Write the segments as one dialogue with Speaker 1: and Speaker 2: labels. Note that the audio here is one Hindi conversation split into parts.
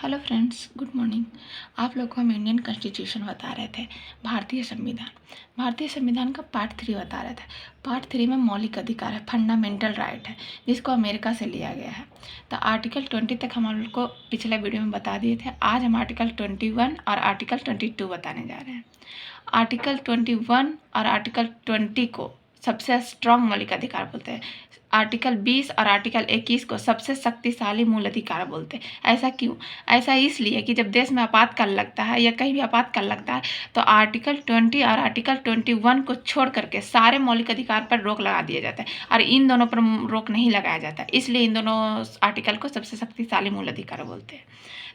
Speaker 1: Hello friends, good morning. आप लोग को हम इंडियन कॉन्स्टिट्यूशन बता रहे थे, भारतीय संविधान का पार्ट 3 बता रहे थे। पार्ट 3 में मौलिक अधिकार है, फंडामेंटल राइट है, जिसको अमेरिका से लिया गया है। तो आर्टिकल 20 तक हम लोग को पिछले वीडियो में बता दिए थे। आज हम आर्टिकल 21 और आर्टिकल 22 बताने जा रहे हैं। आर्टिकल 21 और आर्टिकल 20 को सबसे स्ट्रॉन्ग मौलिक अधिकार बोलते हैं। आर्टिकल 20 और आर्टिकल 21 को सबसे शक्तिशाली मूल अधिकार बोलते हैं। ऐसा क्यों? ऐसा इसलिए कि जब देश में आपातकाल लगता है या कहीं भी आपातकाल लगता है तो आर्टिकल 20 और आर्टिकल 21 को छोड़ करके सारे मौलिक अधिकार पर रोक लगा दिया जाता है और इन दोनों पर रोक नहीं लगाया जाता, इसलिए इन दोनों आर्टिकल को सबसे शक्तिशाली मूल अधिकार बोलते हैं।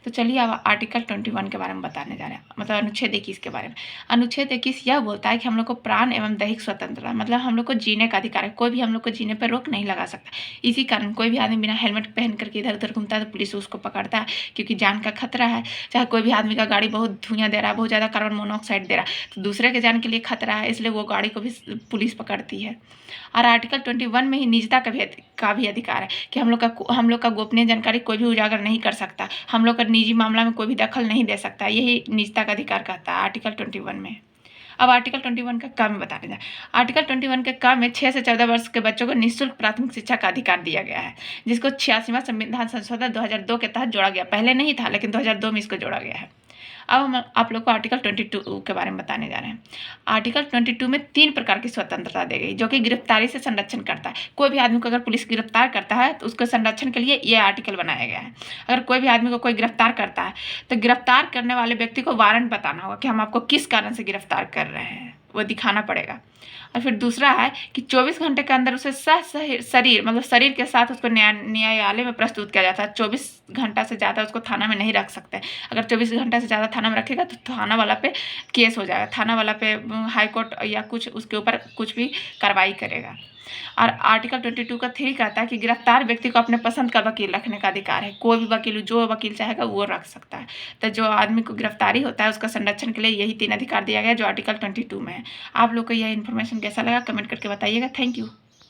Speaker 1: तो चलिए अब आर्टिकल 21 के बारे में बताने जा रहे हैं, मतलब अनुच्छेद 21 के बारे में। अनुच्छेद 21 यह बोलता है कि हम लोग को प्राण एवं दैहिक स्वतंत्रता, मतलब हम लोग को जीने का अधिकार है, कोई भी हम लोग को जीने पर रोक नहीं लगा सकता। इसी कारण कोई भी आदमी बिना हेलमेट पहन करके इधर उधर घूमता है तो पुलिस उसको पकड़ता है, क्योंकि जान का खतरा है। चाहे कोई भी आदमी का गाड़ी बहुत धुआं दे रहा है, बहुत ज़्यादा कार्बन मोनोऑक्साइड दे रहा है, तो दूसरे के जान के लिए खतरा है, इसलिए वो गाड़ी को भी पुलिस पकड़ती है। और आर्टिकल 21 में ही निजता का भी अधिकार है कि हम लोग का गोपनीय जानकारी कोई भी उजागर नहीं कर सकता, हम लोग का निजी मामला में कोई भी दखल नहीं दे सकता। यही निजता का अधिकार कहता है आर्टिकल 21 में। अब आर्टिकल 21 का काम बताने जाए। आर्टिकल 21 के काम में 6 से 14 वर्ष के बच्चों को निःशुल्क प्राथमिक शिक्षा का अधिकार दिया गया है, जिसको 86वां संविधान संशोधन 2002 के तहत जोड़ा गया। पहले नहीं था, लेकिन 2002 में इसको जोड़ा गया है। अब हम आप लोग को आर्टिकल 22 के बारे में बताने जा रहे हैं। आर्टिकल 22 में 3 प्रकार की स्वतंत्रता दी गई, जो कि गिरफ्तारी से संरक्षण करता है। कोई भी आदमी को अगर पुलिस गिरफ्तार करता है तो उसको संरक्षण के लिए ये आर्टिकल बनाया गया है। अगर कोई भी आदमी को कोई गिरफ्तार करता है तो गिरफ्तार करने वाले व्यक्ति को वारंट बताना होगा कि हम आपको किस कारण से गिरफ्तार कर रहे हैं, वो दिखाना पड़ेगा। और फिर दूसरा है कि 24 घंटे के अंदर उसे शरीर, मतलब शरीर के साथ उसको न्यायालय में प्रस्तुत किया जाता है। 24 घंटा से ज़्यादा उसको थाना में नहीं रख सकते। अगर 24 घंटा से ज़्यादा थाना में रखेगा तो थाना वाला पे केस हो जाएगा, थाना वाला पे हाई कोर्ट या कुछ उसके ऊपर कुछ भी कार्रवाई करेगा। और आर्टिकल 22 का 3 कहता है कि गिरफ्तार व्यक्ति को अपने पसंद का वकील रखने का अधिकार है। कोई भी वकील, जो वकील चाहेगा वो रख सकता है। तो जो आदमी को गिरफ्तारी होता है उसका संरक्षण के लिए यही 3 अधिकार दिया गया जो आर्टिकल 22 में है। आप लोग को यह इन्फॉर्मेशन कैसा लगा कमेंट करके बताइएगा। Thank you.